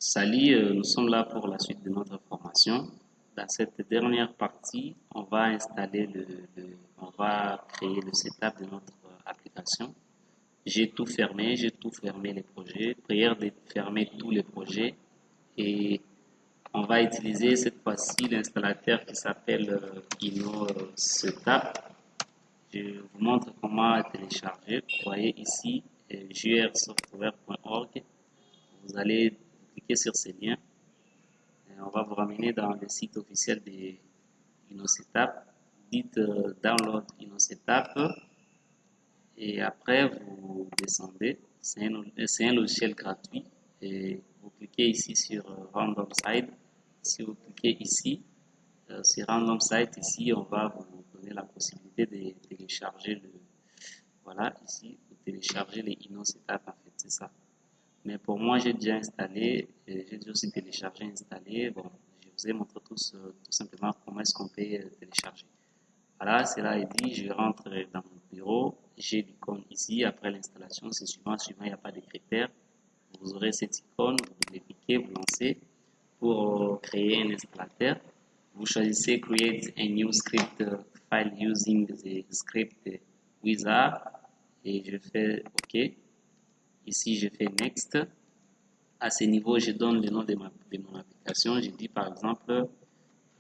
Salut, nous sommes là pour la suite de notre formation. Dans cette dernière partie, on va installer on va créer le setup de notre application. J'ai tout fermé les projets. Prière de fermer tous les projets et on va utiliser cette fois-ci l'installateur qui s'appelle Inno Setup. Je vous montre comment télécharger. Vous voyez ici jrsoftware.org. Vous allez cliquer sur ces liens. On va vous ramener dans le site officiel de InnoSetup. Dites download InnoSetup et après vous descendez. C'est un logiciel gratuit et vous cliquez ici sur Random Site. Si vous cliquez ici sur Random Site, ici on va vous donner la possibilité de télécharger voilà, ici vous téléchargez les InnoSetup en fait, c'est ça. Mais pour moi, j'ai déjà installé, j'ai déjà aussi téléchargé, installé. Bon, je vous ai montré tout simplement comment est-ce qu'on peut télécharger. Voilà, cela est dit, je rentre dans mon bureau, j'ai l'icône ici, après l'installation, c'est suivant, il n'y a pas de critères. Vous aurez cette icône, vous cliquez, vous lancez pour créer un installateur. Vous choisissez Create a new script file using the script wizard et je fais OK. Ici, je fais Next. À ce niveau, je donne le nom de mon application. Je dis par exemple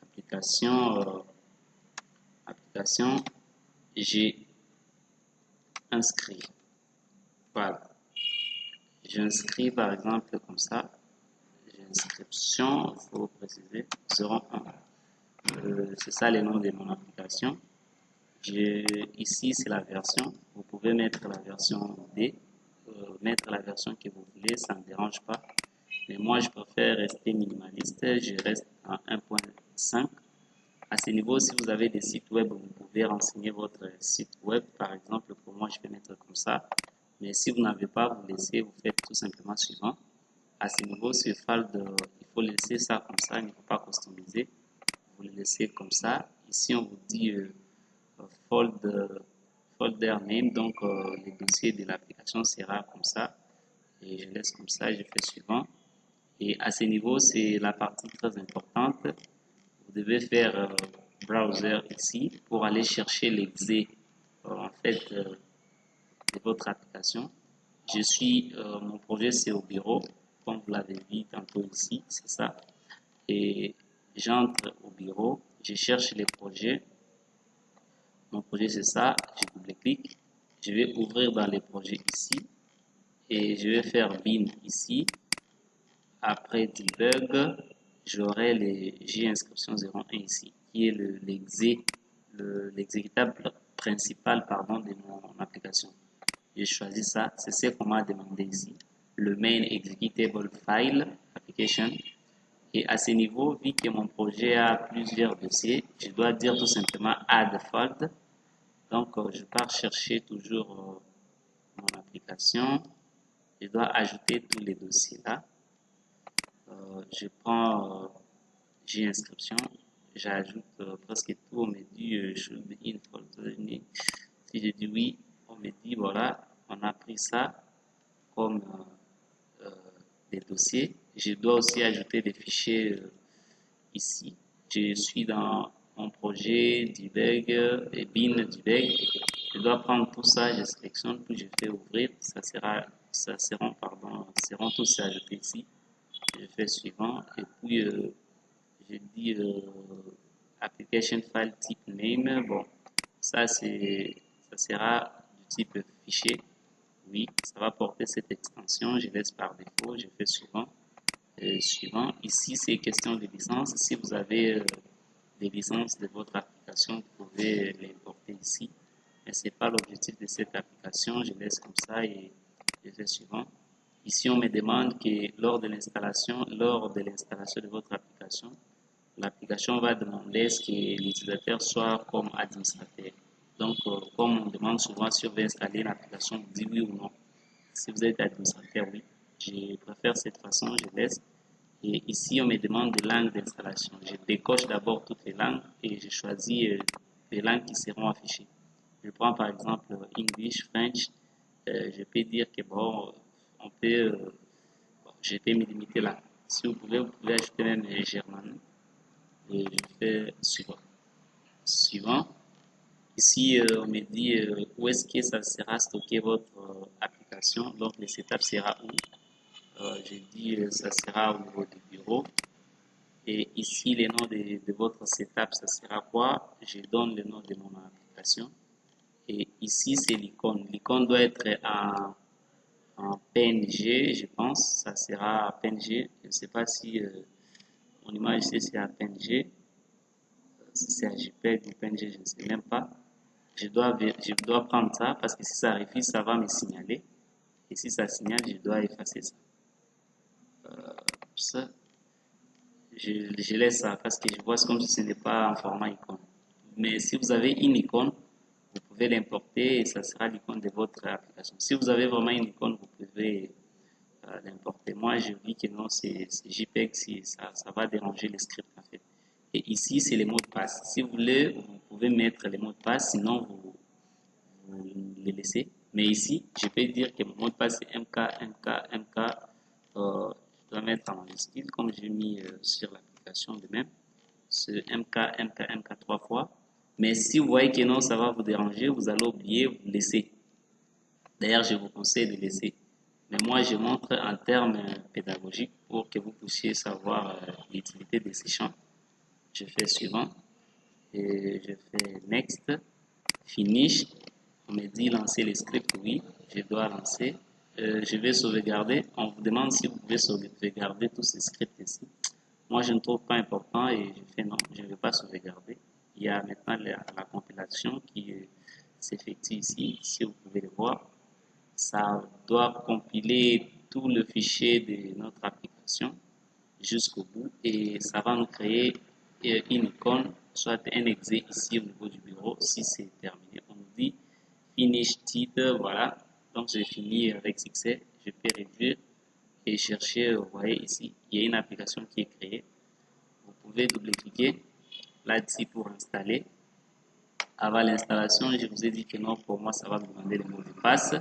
application j'ai inscrit. Voilà. J'inscris par exemple comme ça. Inscription, il faut préciser, 01. C'est ça le nom de mon application. Ici, c'est la version. Vous pouvez mettre la version D, mettre la version que vous voulez, ça ne me dérange pas. Mais moi, je préfère rester minimaliste. Je reste en 1.5. À ce niveau, si vous avez des sites web, vous pouvez renseigner votre site web. Par exemple, pour moi, je vais mettre comme ça. Mais si vous n'avez pas, vous laissez, vous faites tout simplement suivant. À ce niveau, ce folder, il faut laisser ça comme ça, il ne faut pas customiser. Vous le laissez comme ça. Ici, on vous dit folder name, donc le dossier de l'application sera comme ça. Et je laisse comme ça, je fais suivant. Et à ce niveau, c'est la partie très importante. Vous devez faire browser ici pour aller chercher l'exé en fait de votre application. Mon projet c'est au bureau, comme vous l'avez vu tantôt ici, c'est ça. Et j'entre au bureau, je cherche les projets. Mon projet c'est ça, je double-clique. Je vais ouvrir dans les projets ici et je vais faire bin ici. Après debug, j'aurai les J-inscription 01 ici, qui est l'exécutable principal pardon, de mon application. J'ai choisi ça, c'est ce qu'on m'a demandé ici, le main executable file application. Et à ce niveau, vu que mon projet a plusieurs dossiers, je dois dire tout simplement add fold. Donc, je pars chercher toujours mon application. Je dois ajouter tous les dossiers là. Je prends J-inscription, j'ajoute presque tout, on me dit should be in folder. Si je dis oui, on me dit voilà, on a pris ça comme des dossiers. Je dois aussi ajouter des fichiers ici. Je suis dans mon projet debug et bin debug. Je dois prendre tout ça, je sélectionne, puis je fais ouvrir. Seront tous ajoutés ici. Je fais suivant et puis je dis application file type name. Bon, ça sera du type fichier. Oui, ça va porter cette extension. Je laisse par défaut. Je fais suivant. Suivant. Ici, c'est question de licence. Si vous avez des licences de votre application, vous pouvez les importer ici. Mais ce n'est pas l'objectif de cette application. Je laisse comme ça et je fais suivant. Ici, on me demande que lors de l'installation de votre application, l'application va demander ce que l'utilisateur soit comme administrateur. Donc, comme on demande souvent si on veut installer une application, vous dites oui ou non. Si vous êtes administrateur, oui. Je préfère cette façon, je laisse. Et ici, on me demande des langues d'installation. Je décoche d'abord toutes les langues et je choisis les langues qui seront affichées. Je prends par exemple English, French. Je peux dire que bon, je peux me limiter là. Si vous pouvez ajouter même German. Et je fais suivant. Suivant. Ici, on me dit où est-ce que ça sera stocké votre application. Donc, le setup sera où? Je dis ça sera au niveau du bureau. Et ici, le nom de votre setup, ça sera quoi? Je donne le nom de mon application. Et ici, c'est l'icône. L'icône doit être en PNG, je pense. Ça sera PNG. Je ne sais pas si mon image ici, c'est en PNG. Si c'est un JPEG ou PNG, je ne sais même pas. Je dois prendre ça parce que si ça arrive, ça va me signaler. Et si ça signale, je dois effacer ça. Ça je laisse ça parce que je vois comme si ce n'est pas en format icône. Mais si vous avez une icône, vous pouvez l'importer et ça sera l'icône de votre application. Si vous avez vraiment une icône, vous pouvez l'importer. Moi, je dis que non, c'est JPEG, ça va déranger le script en fait. Et ici, c'est les mots de passe. Si vous voulez, vous pouvez mettre les mots de passe, sinon vous les laissez. Mais ici, je peux dire que mon mot de passe est MK. Je dois mettre en majuscule, comme j'ai mis sur l'application de même. Ce MK 3 fois. Mais si vous voyez que non, ça va vous déranger, vous allez oublier, vous laissez. D'ailleurs, je vous conseille de laisser. Mais moi, je montre en termes pédagogiques pour que vous puissiez savoir l'utilité de ces champs. Je fais suivant et je fais next, finish. On me dit lancer le script, oui, je dois lancer. Je vais sauvegarder. On vous demande si vous pouvez sauvegarder tous ces scripts ici. Moi, je ne trouve pas important et je fais non, je ne vais pas sauvegarder. Il y a maintenant la compilation qui s'effectue ici, si vous pouvez le voir. Ça doit compiler tout le fichier de notre application jusqu'au bout et ça va nous créer une icône, soit un exe ici au niveau du bureau. Si c'est terminé, on nous dit finish titre, voilà. Donc j'ai fini avec succès. Je peux réduire et chercher, vous voyez ici, il y a une application qui est créée. Vous pouvez double-cliquer là-dessus pour installer. Avant l'installation, je vous ai dit que non, pour moi, ça va me demander le mot de passe.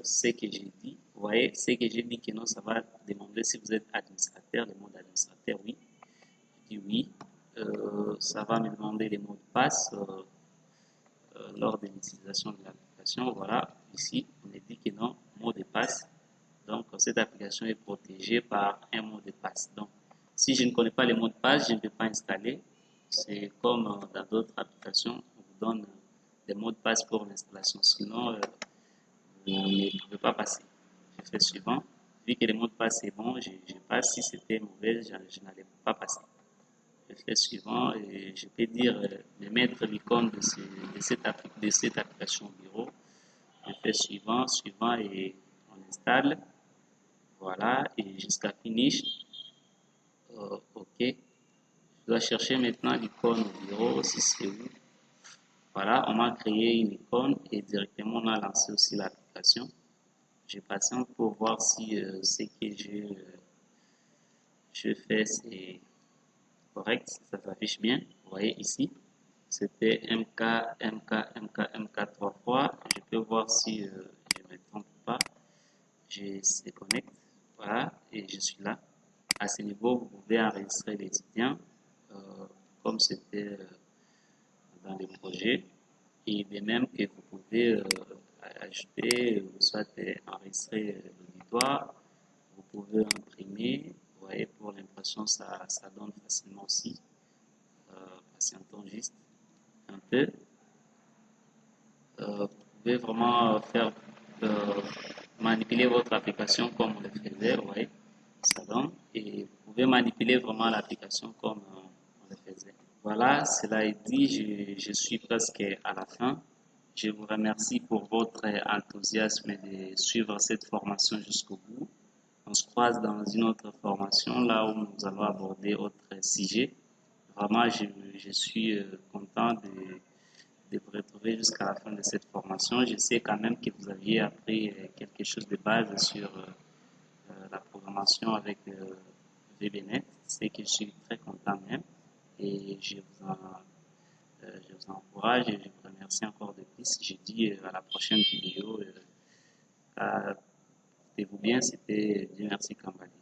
Ce que j'ai dit, vous voyez, ce que j'ai dit que non, ça va demander si vous êtes administrateur, le mot d'administrateur, oui. Je dis oui. Ça va me demander les mots de passe lors de l'utilisation de l'application. Voilà, ici, on est dit que non, mot de passe. Donc, cette application est protégée par un mot de passe. Donc, si je ne connais pas les mots de passe, je ne peux pas installer. C'est comme dans d'autres applications, on vous donne des mots de passe pour l'installation. Sinon, vous ne pouvez pas passer. Je fais suivant. Vu que le mot de passe est bon, je passe. Si c'était mauvais, je n'allais pas passer. Je fais suivant et je peux dire de mettre l'icône de cette application bureau. Je fais suivant, suivant et on installe. Voilà, et jusqu'à finish. OK. Je dois chercher maintenant l'icône au bureau, si c'est où. Voilà, on m'a créé une icône et directement on a lancé aussi l'application. Je patiente pour voir si ce que je fais c'est correct, ça s'affiche bien. Vous voyez ici, c'était MK 3 fois. Je peux voir si je ne me trompe pas. Je se connecte, voilà, et je suis là. À ce niveau, vous pouvez enregistrer l'étudiant euh, comme c'était dans le projet. Et de même que vous pouvez ajouter, soit enregistrer l'auditoire, vous pouvez imprimer. Vous voyez, pour l'impression, ça donne facilement aussi. Patientons juste un peu. Vous pouvez vraiment faire manipuler votre application comme on le faisait, vous voyez, ça donne. Et vous pouvez manipuler vraiment l'application comme on le faisait. Voilà, cela est dit, je suis presque à la fin. Je vous remercie pour votre enthousiasme de suivre cette formation jusqu'au bout. On se croise dans une autre formation, là où nous allons aborder autre sujet. Vraiment, je suis content de vous retrouver jusqu'à la fin de cette formation. Je sais quand même que vous aviez appris quelque chose de base sur la programmation avec VBNet. C'est que je suis très content même et je vous encourage et je vous remercie encore de plus. Je dis à la prochaine vidéo. Portez-vous bien, c'était Dieu merci Kambali.